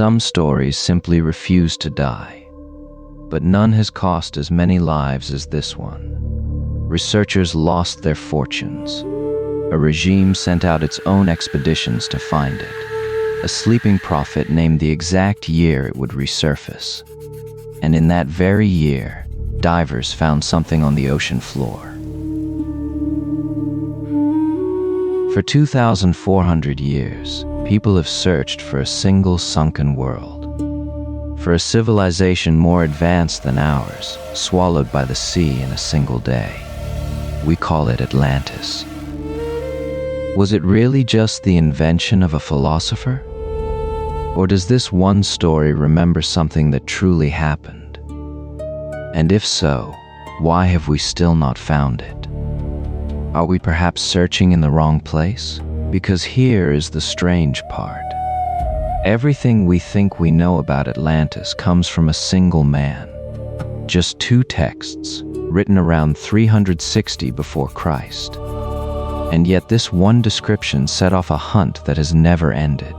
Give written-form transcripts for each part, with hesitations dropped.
Some stories simply refuse to die, but none has cost as many lives as this one. Researchers lost their fortunes. A regime sent out its own expeditions to find it. A sleeping prophet named the exact year it would resurface. And in that very year, divers found something on the ocean floor. For 2,400 years, people have searched for a single sunken world. For a civilization more advanced than ours, swallowed by the sea in a single day. We call it Atlantis. Was it really just the invention of a philosopher? Or does this one story remember something that truly happened? And if so, why have we still not found it? Are we perhaps searching in the wrong place? Because here is the strange part. Everything we think we know about Atlantis comes from a single man. Just 2 texts, written around 360 before Christ. And yet this one description set off a hunt that has never ended.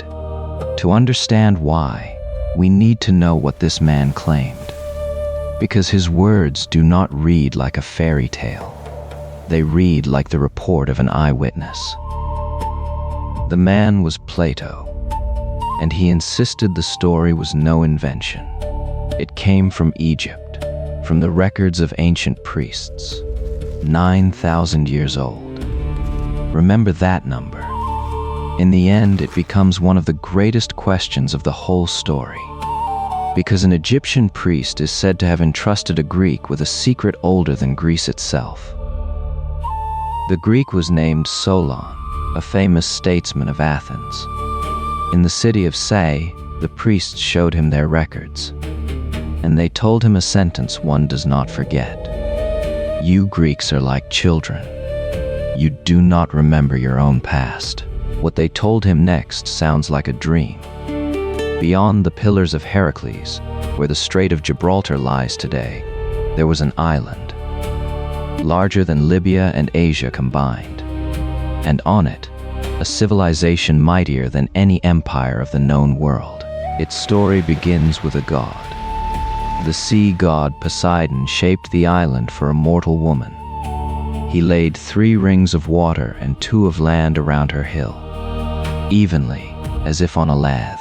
To understand why, we need to know what this man claimed. Because his words do not read like a fairy tale. They read like the report of an eyewitness. The man was Plato, and he insisted the story was no invention. It came from Egypt, from the records of ancient priests, 9,000 years old. Remember that number. In the end, it becomes one of the greatest questions of the whole story. Because an Egyptian priest is said to have entrusted a Greek with a secret older than Greece itself. The Greek was named Solon, a famous statesman of Athens. In the city of Sais, the priests showed him their records, and they told him a sentence one does not forget. You Greeks are like children. You do not remember your own past. What they told him next sounds like a dream. Beyond the Pillars of Heracles, where the Strait of Gibraltar lies today, there was an island, larger than Libya and Asia combined, and on it, a civilization mightier than any empire of the known world. Its story begins with a god. The sea god Poseidon shaped the island for a mortal woman. He laid 3 rings of water and 2 of land around her hill, evenly, as if on a lathe.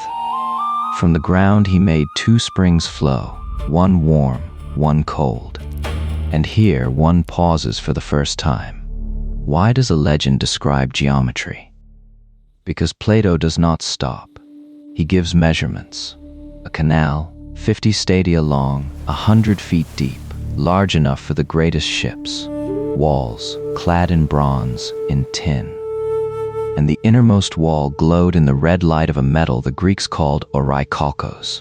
From the ground he made 2 springs flow, one warm, one cold. And here one pauses for the first time. Why does a legend describe geometry? Because Plato does not stop. He gives measurements. A canal, 50 stadia long, 100 feet deep, large enough for the greatest ships. Walls, clad in bronze, in tin. And the innermost wall glowed in the red light of a metal the Greeks called orichalcum,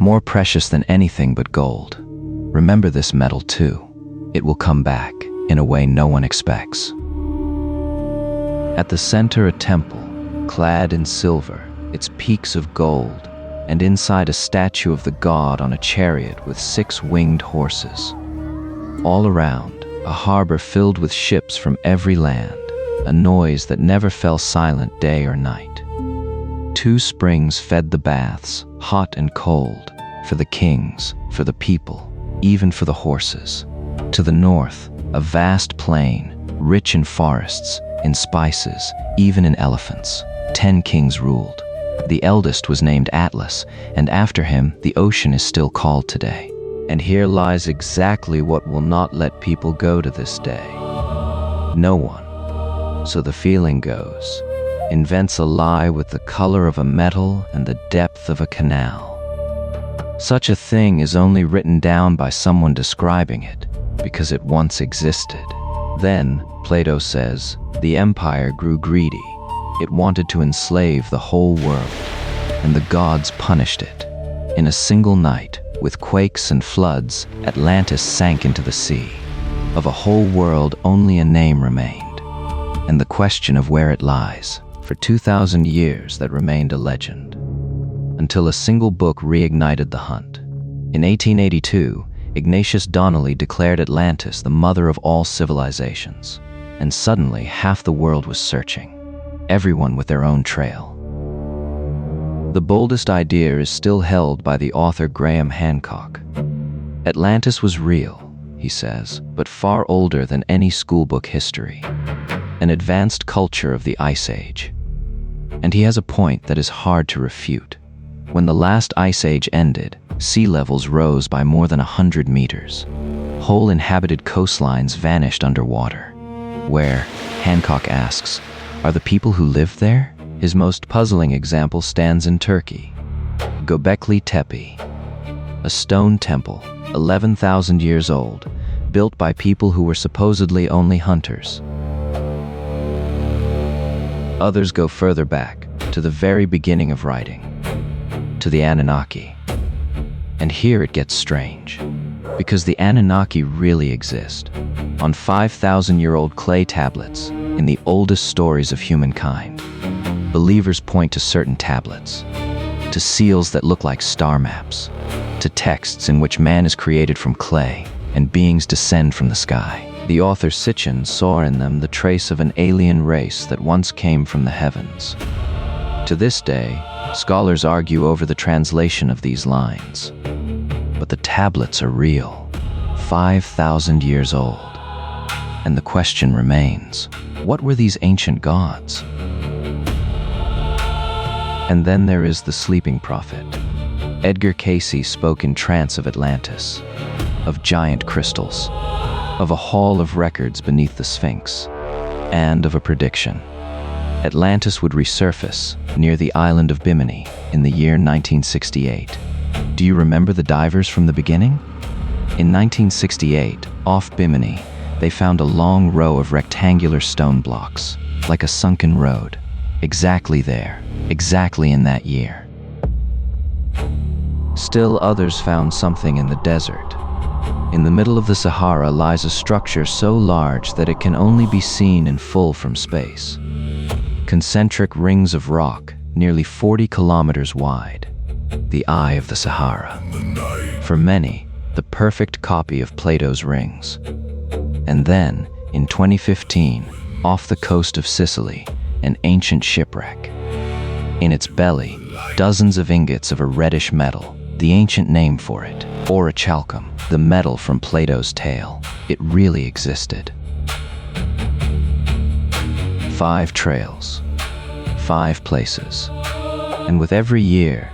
more precious than anything but gold. Remember this metal too. It will come back in a way no one expects. At the center, a temple, clad in silver, its peaks of gold, and inside a statue of the god on a chariot with 6 winged horses. All around, a harbor filled with ships from every land, a noise that never fell silent day or night. 2 springs fed the baths, hot and cold, for the kings, for the people, even for the horses. To the north, a vast plain, rich in forests, in spices, even in elephants. 10 kings ruled. The eldest was named Atlas, and after him, the ocean is still called today. And here lies exactly what will not let people go to this day. No one, so the feeling goes, invents a lie with the color of a metal and the depth of a canal. Such a thing is only written down by someone describing it, because it once existed. Then, Plato says, the empire grew greedy. It wanted to enslave the whole world, and the gods punished it. In a single night, with quakes and floods, Atlantis sank into the sea. Of a whole world, only a name remained, and the question of where it lies. For 2,000 years, that remained a legend. Until a single book reignited the hunt. In 1882, Ignatius Donnelly declared Atlantis the mother of all civilizations, and suddenly half the world was searching, everyone with their own trail. The boldest idea is still held by the author Graham Hancock. Atlantis was real, he says, but far older than any schoolbook history. An advanced culture of the Ice Age. And he has a point that is hard to refute. When the last Ice Age ended, sea levels rose by more than 100 meters. Whole inhabited coastlines vanished underwater. Where, Hancock asks, are the people who lived there? His most puzzling example stands in Turkey. Göbekli Tepe, a stone temple, 11,000 years old, built by people who were supposedly only hunters. Others go further back, to the very beginning of writing, to the Anunnaki. And here it gets strange, because the Anunnaki really exist, on 5,000-year-old clay tablets, in the oldest stories of humankind. Believers point to certain tablets, to seals that look like star maps, to texts in which man is created from clay and beings descend from the sky. The author Sitchin saw in them the trace of an alien race that once came from the heavens. To this day, scholars argue over the translation of these lines. But the tablets are real, 5,000 years old. And the question remains, what were these ancient gods? And then there is the sleeping prophet. Edgar Cayce spoke in trance of Atlantis, of giant crystals, of a hall of records beneath the Sphinx, and of a prediction. Atlantis would resurface near the island of Bimini in the year 1968. Do you remember the divers from the beginning? In 1968, off Bimini, they found a long row of rectangular stone blocks, like a sunken road, exactly there, exactly in that year. Still others found something in the desert. In the middle of the Sahara lies a structure so large that it can only be seen in full from space. Concentric rings of rock, nearly 40 kilometers wide. The Eye of the Sahara. For many, the perfect copy of Plato's rings. And then, in 2015, off the coast of Sicily, an ancient shipwreck. In its belly, dozens of ingots of a reddish metal, the ancient name for it, orichalcum, the metal from Plato's tale. It really existed. 5 trails, 5 places. And with every year,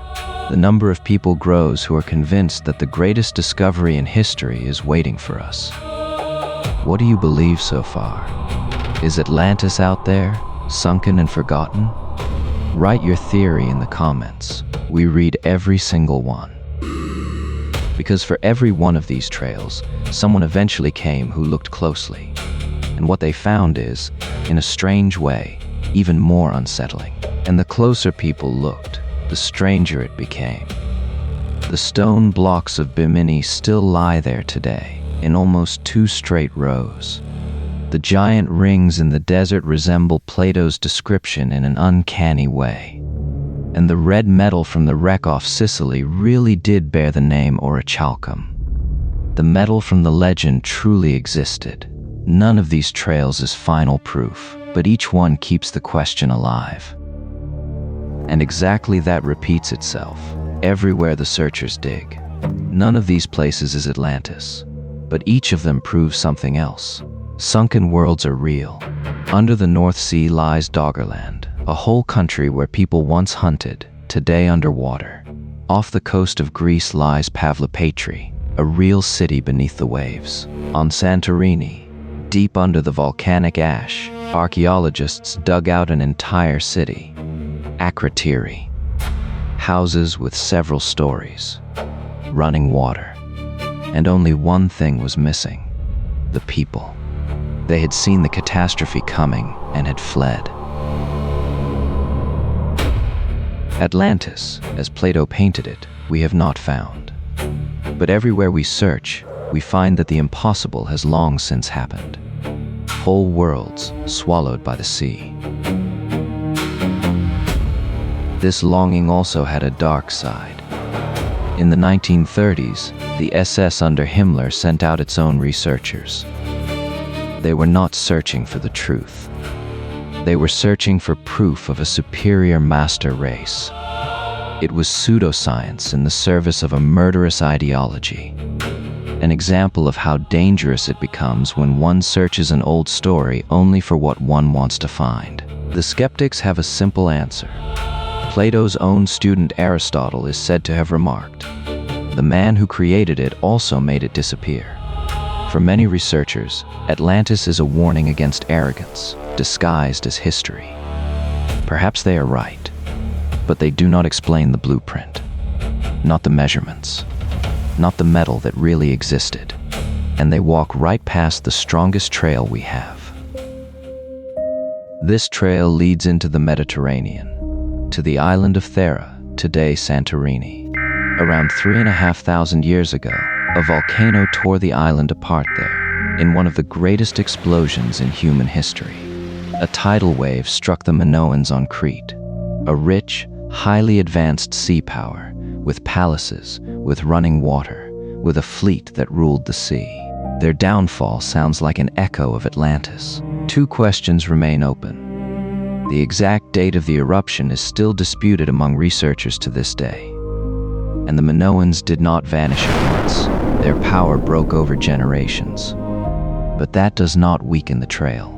the number of people grows who are convinced that the greatest discovery in history is waiting for us. What do you believe so far? Is Atlantis out there, sunken and forgotten? Write your theory in the comments. We read every single one. Because for every one of these trails, someone eventually came who looked closely. And what they found is, in a strange way, even more unsettling. And the closer people looked, the stranger it became. The stone blocks of Bimini still lie there today, in almost 2 straight rows. The giant rings in the desert resemble Plato's description in an uncanny way. And the red metal from the wreck off Sicily really did bear the name orichalcum. The metal from the legend truly existed. None of these trails is final proof, but each one keeps the question alive. And exactly that repeats itself, everywhere the searchers dig. None of these places is Atlantis, but each of them proves something else. Sunken worlds are real. Under the North Sea lies Doggerland, a whole country where people once hunted, today underwater. Off the coast of Greece lies Pavlopatri, a real city beneath the waves. On Santorini, deep under the volcanic ash, archaeologists dug out an entire city. Akrotiri, houses with several stories, running water. And only one thing was missing: the people. They had seen the catastrophe coming and had fled. Atlantis, as Plato painted it, we have not found. But everywhere we search, we find that the impossible has long since happened. Whole worlds swallowed by the sea. This longing also had a dark side. In the 1930s, the SS under Himmler sent out its own researchers. They were not searching for the truth. They were searching for proof of a superior master race. It was pseudoscience in the service of a murderous ideology. An example of how dangerous it becomes when one searches an old story only for what one wants to find. The skeptics have a simple answer. Plato's own student Aristotle is said to have remarked, "The man who created it also made it disappear." For many researchers, Atlantis is a warning against arrogance, disguised as history. Perhaps they are right, but they do not explain the blueprint, not the measurements, not the metal that really existed, and they walk right past the strongest trail we have. This trail leads into the Mediterranean, to the island of Thera, today Santorini. Around 3,500 years ago, a volcano tore the island apart there, in one of the greatest explosions in human history. A tidal wave struck the Minoans on Crete, a rich, highly advanced sea power, with palaces, with running water, with a fleet that ruled the sea. Their downfall sounds like an echo of Atlantis. Two questions remain open. The exact date of the eruption is still disputed among researchers to this day. And the Minoans did not vanish at once. Their power broke over generations. But that does not weaken the trail.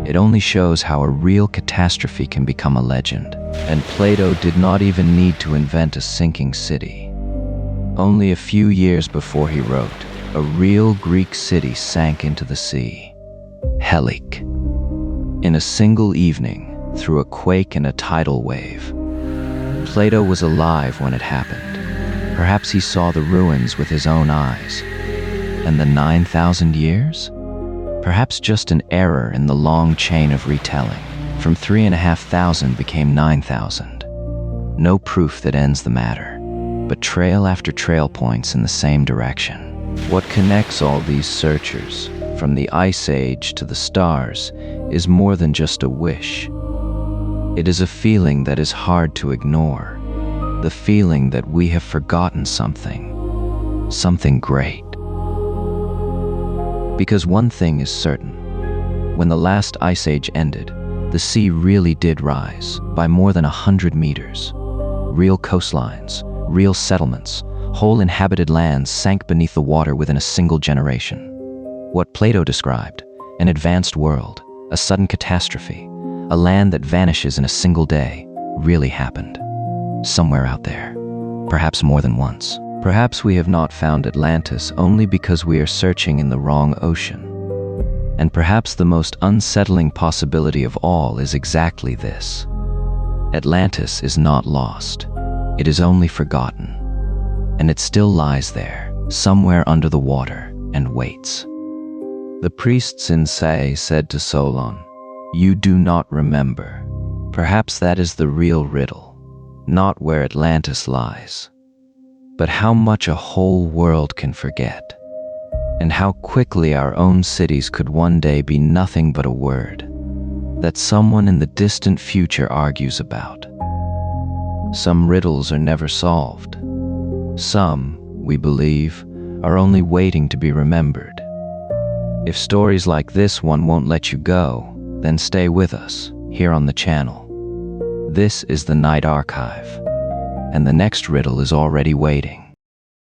It only shows how a real catastrophe can become a legend. And Plato did not even need to invent a sinking city. Only a few years before he wrote, a real Greek city sank into the sea. Helic. In a single evening, through a quake and a tidal wave. Plato was alive when it happened. Perhaps he saw the ruins with his own eyes. And the 9,000 years? Perhaps just an error in the long chain of retelling. From 3,500 became 9,000. No proof that ends the matter, but trail after trail points in the same direction. What connects all these searchers, from the Ice Age to the stars, is more than just a wish. It is a feeling that is hard to ignore. The feeling that we have forgotten something great. Because one thing is certain. When the last Ice Age ended, the sea really did rise by more than 100 meters. Real coastlines, real settlements, whole inhabited lands sank beneath the water within a single generation. What Plato described, an advanced world, a sudden catastrophe, a land that vanishes in a single day, really happened. Somewhere out there. Perhaps more than once. Perhaps we have not found Atlantis only because we are searching in the wrong ocean. And perhaps the most unsettling possibility of all is exactly this. Atlantis is not lost. It is only forgotten. And it still lies there, somewhere under the water, and waits. The priests in Sais said to Solon, "You do not remember." Perhaps that is the real riddle. Not where Atlantis lies, but how much a whole world can forget, and how quickly our own cities could one day be nothing but a word that someone in the distant future argues about. Some riddles are never solved. Some, we believe, are only waiting to be remembered. If stories like this one won't let you go, then stay with us, here on the channel. This is the Night Archive, and the next riddle is already waiting.